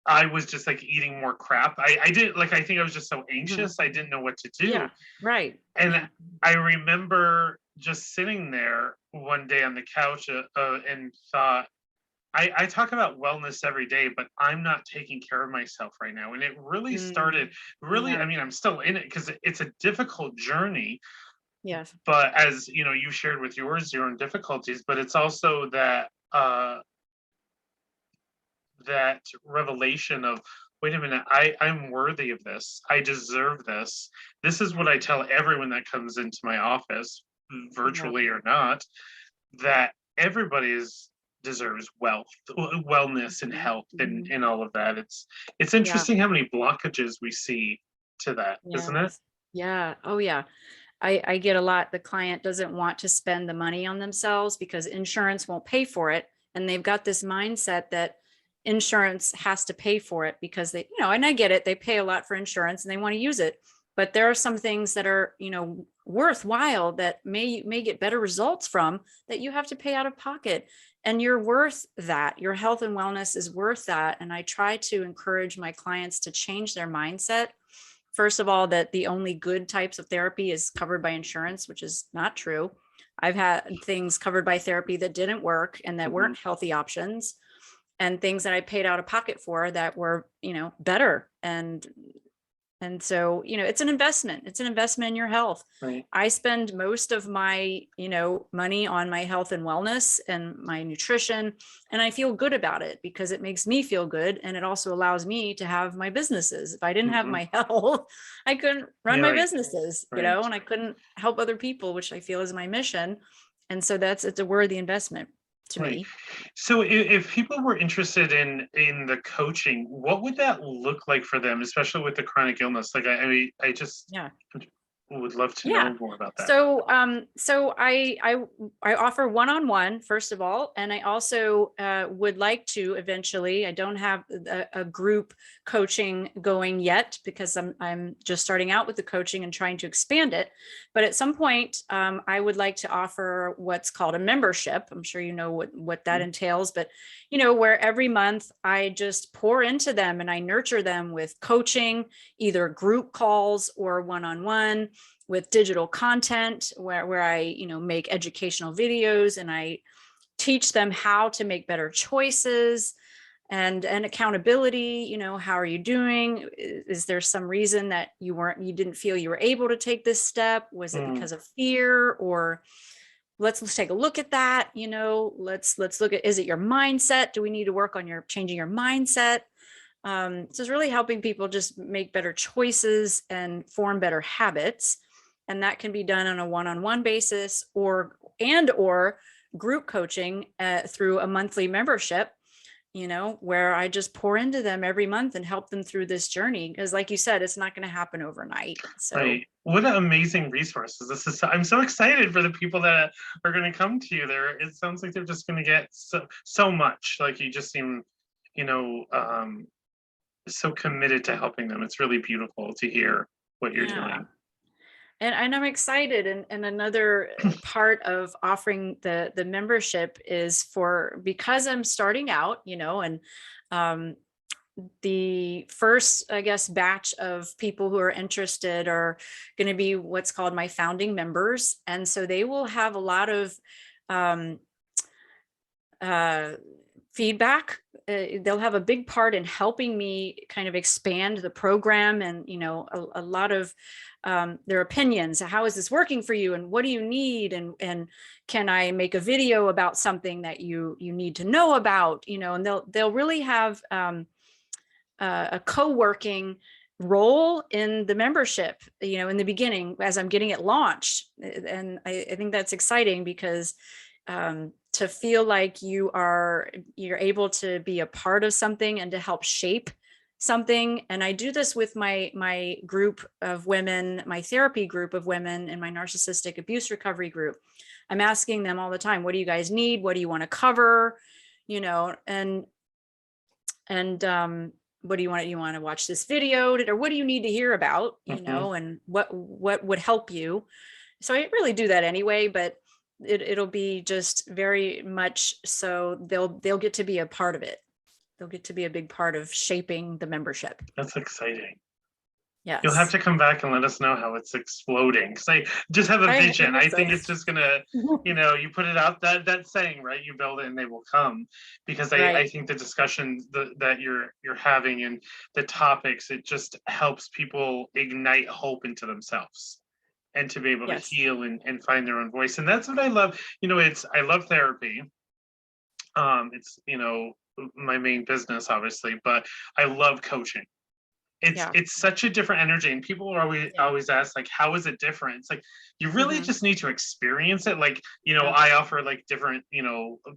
I was just like eating more crap. I didn't like, I think I was just so Mhm. anxious. I didn't know what to Yeah. do. Right. And Yeah. I remember just sitting there one day on the couch and thought, I talk about wellness every day, but I'm not taking care of myself right now. And it really Mm, started, really, I yeah. mean, I'm still in it because it's a difficult journey. Yes. But as you shared with your own difficulties, but it's also that revelation of, wait a minute, I'm worthy of this. I deserve this. This is what I tell everyone that comes into my office, Yeah. virtually or not, that everybody is deserves wellness and health and all of that. It's Yeah. interesting how many blockages we see to that, isn't it? Yes. Yeah. Oh, yeah. I get a lot. The client doesn't want to spend the money on themselves because insurance won't pay for it. And they've got this mindset that insurance has to pay for it because they, and I get it. They pay a lot for insurance and they want to use it. But there are some things that are, worthwhile that may get better results from that you have to pay out of pocket. And you're worth that. Your health and wellness is worth that. And I try to encourage my clients to change their mindset. First of all, that the only good types of therapy is covered by insurance, which is not true. I've had things covered by therapy that didn't work and that weren't healthy options, and things that I paid out of pocket for that were, better. And so, it's an investment. It's an investment in your health. Right. I spend most of my, money on my health and wellness and my nutrition. And I feel good about it because it makes me feel good. And it also allows me to have my businesses. If I didn't have my health, I couldn't run my Right. businesses, Right. and I couldn't help other people, which I feel is my mission. And so it's a worthy investment to Right. me. So if people were interested in the coaching, what would that look like for them, especially with the chronic illness? Like I just Yeah. would love to Yeah. know more about that. So I offer one-on-one, first of all, and I also would like to eventually. I don't have a group coaching going yet because I'm just starting out with the coaching and trying to expand it. But at some point, I would like to offer what's called a membership. I'm sure you know what that entails, but where every month I just pour into them and I nurture them with coaching, either group calls or one-on-one, with digital content where I, make educational videos and I teach them how to make better choices and accountability. How are you doing? Is there some reason that you didn't feel you were able to take this step? Was it because of fear? Or let's take a look at that. Let's look at, is it your mindset? Do we need to work on changing your mindset? So it's really helping people just make better choices and form better habits. And that can be done on a one-on-one basis or group coaching through a monthly membership, where I just pour into them every month and help them through this journey. Because like you said, it's not going to happen overnight. So right. What an amazing resources. I'm so excited for the people that are going to come to you there. It sounds like they're just going to get so much. Like you just seem, so committed to helping them. It's really beautiful to hear what you're doing. And I'm excited. And another part of offering the membership is because I'm starting out, and the first, I guess, batch of people who are interested are going to be what's called my founding members. And so they will have a lot of feedback. They'll have a big part in helping me kind of expand the program and, a lot of their opinions. How is this working for you? And what do you need? And can I make a video about something that you need to know about? And they'll really have a co-working role in the membership, in the beginning as I'm getting it launched. And I think that's exciting because to feel like you're able to be a part of something and to help shape something. And I do this with my group of women, my therapy group of women in my narcissistic abuse recovery group. I'm asking them all the time, what do you guys need? What do you want to cover? And what do you want? You want to watch this video, or what do you need to hear about, and what would help you? So I really do that anyway, but it'll be just very much so they'll get to be a part of it. They'll get to be a big part of shaping the membership. That's exciting. Yes. You'll have to come back and let us know how it's exploding, because I just have a vision. I think it's just gonna, you put it out, that saying, right? You build it and they will come, because I think the discussions that you're having and the topics, it just helps people ignite hope into themselves and to be able to heal and find their own voice. And that's what I love. I love therapy. It's, my main business, obviously, but I love coaching. Yeah. It's such a different energy, and people are Yeah. always ask like, how is it different? It's like you really Hmm. just need to experience it. Like, Yeah. I offer like different,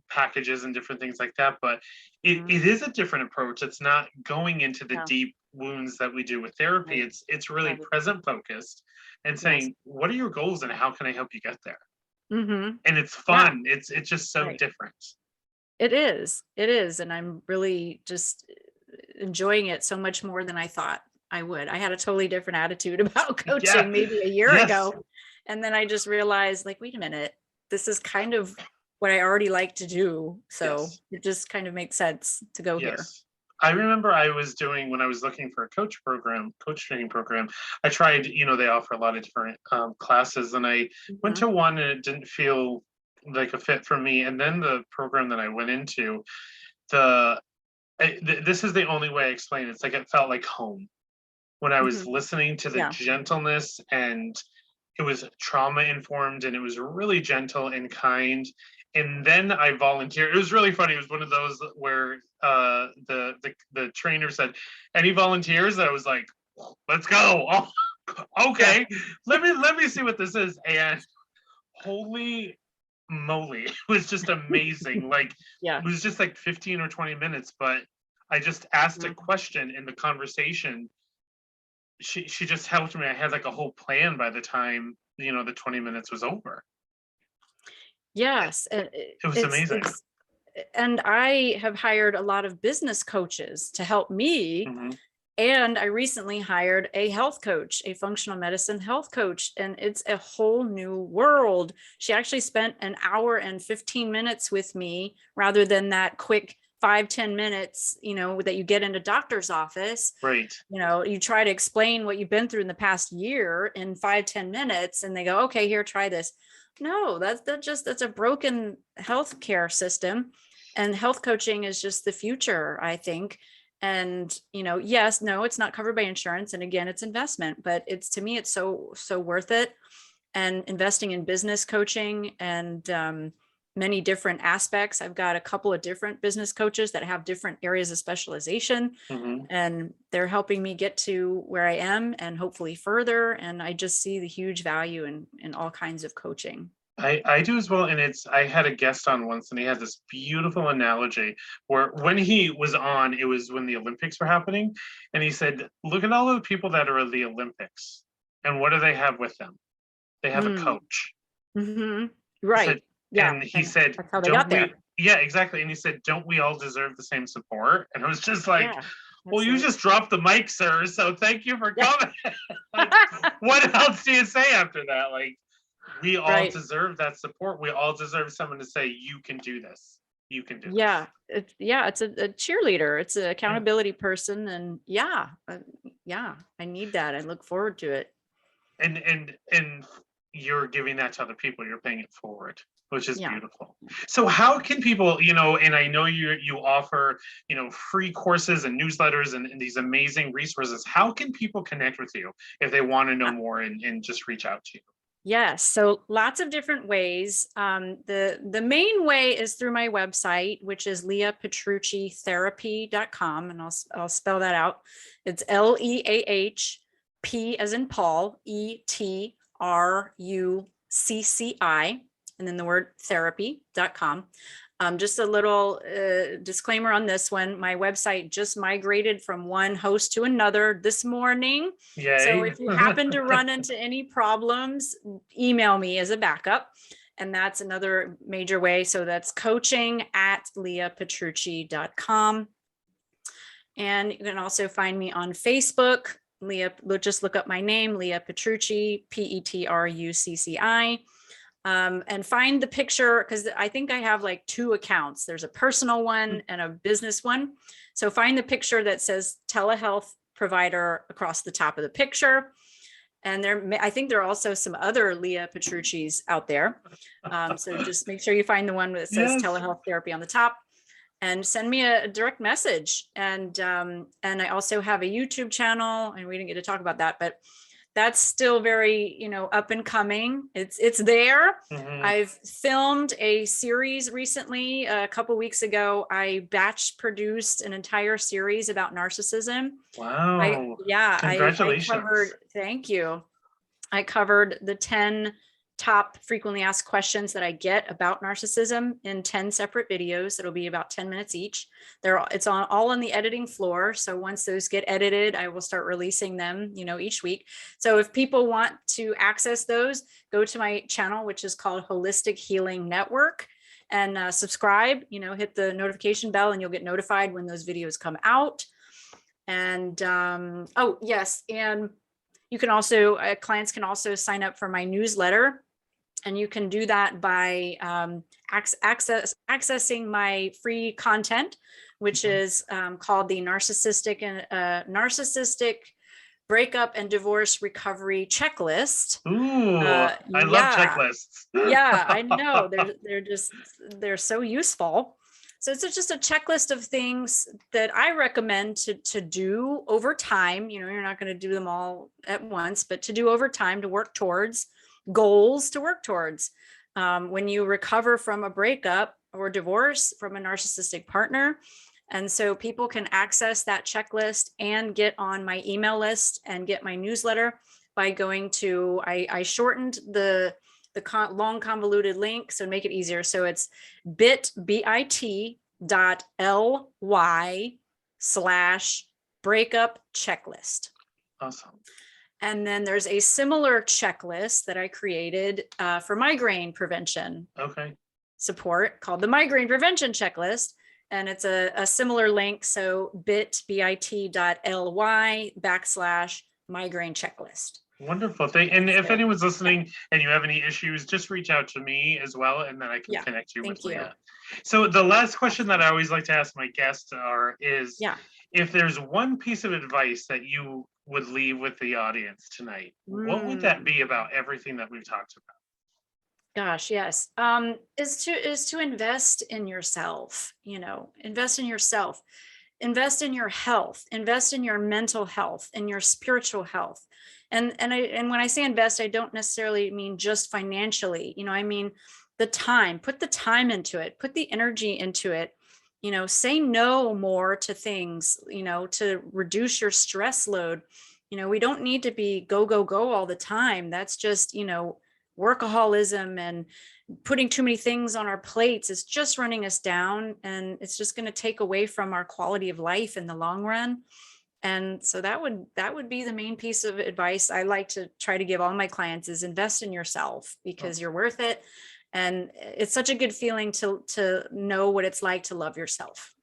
packages and different things like that, but Hmm. it is a different approach. It's not going into the Yeah. deep wounds that we do with therapy. Right. It's really Right. present focused and Yes. saying, what are your goals and how can I help you get there? Hmm. And it's Yeah. fun. It's just so Right. different. It is. It is. And I'm really just enjoying it so much more than I thought I would. I had a totally different attitude about Yeah. coaching maybe a year Yes. ago. And then I just realized, like, wait a minute, this is kind of what I already like to do. So Yes. it just kind of makes sense to go here. Yes. I remember I was doing when I was looking for a coach training program. I tried, they offer a lot of different classes, and I went Mhm. to one and it didn't feel like a fit for me. And then the program that I went into, this is the only way I explain it. It's like it felt like home when I was Mhm. listening to the Yeah. gentleness, and it was trauma informed, and it was really gentle and kind. And then I volunteered. It was really funny. It was one of those where the trainer said, "Any volunteers?" And I was like, "Let's go." Oh, Yeah. okay. Let me see what this is. And holy moly, it was just amazing. Like Yeah. it was just like 15 or 20 minutes, but I just asked a Mhm. question in the conversation. She just helped me. I had like a whole plan by the time, the 20 minutes was over. It, Yes. And it was amazing. and I have hired a lot of business coaches to help me. Hmm. And I recently hired a health coach, a functional medicine health coach, and it's a whole new world. She actually spent an hour and 15 minutes with me rather than that quick 5-10 minutes, that you get in a doctor's office. Right. You try to explain what you've been through in the past year in 5-10 minutes, and they go, okay, here, try this. No, that's a broken healthcare system. And health coaching is just the future, I think. And yes, no, it's not covered by insurance, and again, it's investment, but it's, to me, it's so worth it. And investing in business coaching and many different aspects. I've got a couple of different business coaches that have different areas of specialization, Hmm. and they're helping me get to where I am and hopefully further. And I just see the huge value in all kinds of coaching. I do as well. And I had a guest on once, and he had this beautiful analogy where when he was on, it was when the Olympics were happening. And he said, look at all of the people that are at the Olympics. And what do they have with them? They have a Mm. coach. Hmm. He said, Right. Yeah. and he And said, that's how they don't got we? there. Yeah, exactly. And he said, don't we all deserve the same support? And I was just like, Yeah, well, you absolutely. just dropped the mic, sir. So thank you for Yeah. coming. Like, what else do you say after that? Like, we all Right. deserve that support. We all deserve someone to say, you can do this. You can do this. It's a cheerleader. It's an Yeah. accountability person. And yeah, I need that. I look forward to it. And you're giving that to other people. You're paying it forward, which is Yeah. beautiful. So how can people, and I know you offer, free courses and newsletters and these amazing resources. How can people connect with you if they want to know more and just reach out to you? Yes, so lots of different ways. The main way is through my website, which is leahpetrucci.therapy.com, and I'll spell that out. It's LEAHP as in Paul, ETRUCCI, and then the word therapy.com. Just a little disclaimer on this one. My website just migrated from one host to another this morning. So Yay. if you happen to run into any problems, email me as a backup. And that's another major way. So that's coaching@leahpetrucci.com. And you can also find me on Facebook. Just look up my name, Leah Petrucci, Petrucci. And find the picture, because I think I have like two accounts. There's a personal one and a business one. So find the picture that says telehealth provider across the top of the picture. And I think there are also some other Leah Petrucci's out there. So just make sure you find the one that says Yes. telehealth therapy on the top, and send me a direct message. And I also have a YouTube channel, and we didn't get to talk about that, but that's still very, up and coming. It's there. Mhm. I've filmed a series recently. A couple weeks ago, I batch produced an entire series about narcissism. Wow. I Congratulations. covered, thank you. I covered the 10 top frequently asked questions that I get about narcissism in 10 separate videos. It'll be about 10 minutes each. It's all on the editing floor. So once those get edited, I will start releasing them, each week. So if people want to access those, go to my channel, which is called Holistic Healing Network, and subscribe, hit the notification bell and you'll get notified when those videos come out. And oh yes, and you can also, clients can also sign up for my newsletter, and you can do that by accessing my free content, which is called the narcissistic breakup and divorce recovery checklist. Ooh, I love checklists. Yeah, I know. They're so useful. So it's just a checklist of things that I recommend to do over time. You're not going to do them all at once, but to do over time, to work towards goals to work towards. When you recover from a breakup or divorce from a narcissistic partner. And so people can access that checklist and get on my email list and get my newsletter by going to, I shortened the long convoluted link, so make it easier. So it's bit.ly/breakup checklist. Awesome. And then there's a similar checklist that I created for migraine prevention support called the migraine prevention checklist. And it's a similar link. So bit.ly/migraine checklist. Wonderful thing. And if anyone's listening and you have any issues, just reach out to me as well, and then I can connect you with Leah. So the last question that I always like to ask my guests is if there's one piece of advice that you would leave with the audience tonight, what would that be about everything that we've talked about? Gosh, yes. Is to invest in yourself, invest in yourself, invest in your health, invest in your mental health and your spiritual health. And when I say invest, I don't necessarily mean just financially, I mean the time, put the time into it, put the energy into it, say no more to things, to reduce your stress load. We don't need to be go all the time. That's just, workaholism and putting too many things on our plates is just running us down, and it's just going to take away from our quality of life in the long run. And so that would be the main piece of advice I like to try to give all my clients is invest in yourself, because you're worth it. And it's such a good feeling to know what it's like to love yourself.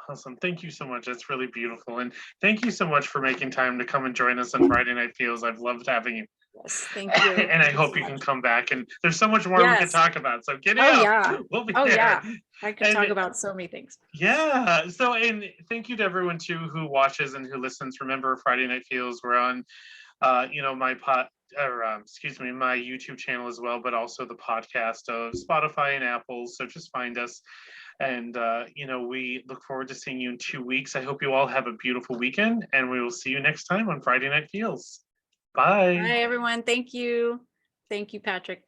Awesome. Thank you so much. That's really beautiful. And thank you so much for making time to come and join us on Friday Night Feels. I've loved having you. Yes, thank you. And I hope you can come back. And there's so much more we could talk about. So get out. Yeah. We'll be there. Yeah. I could talk about so many things. Yeah. So, and thank you to everyone too who watches and who listens. Remember, Friday Night Feels, we're on my my YouTube channel as well, but also the podcast of Spotify and Apple. So just find us. And we look forward to seeing you in 2 weeks. I hope you all have a beautiful weekend, and we will see you next time on Friday Night Feels. Bye. Bye, everyone. Thank you. Thank you, Patrick.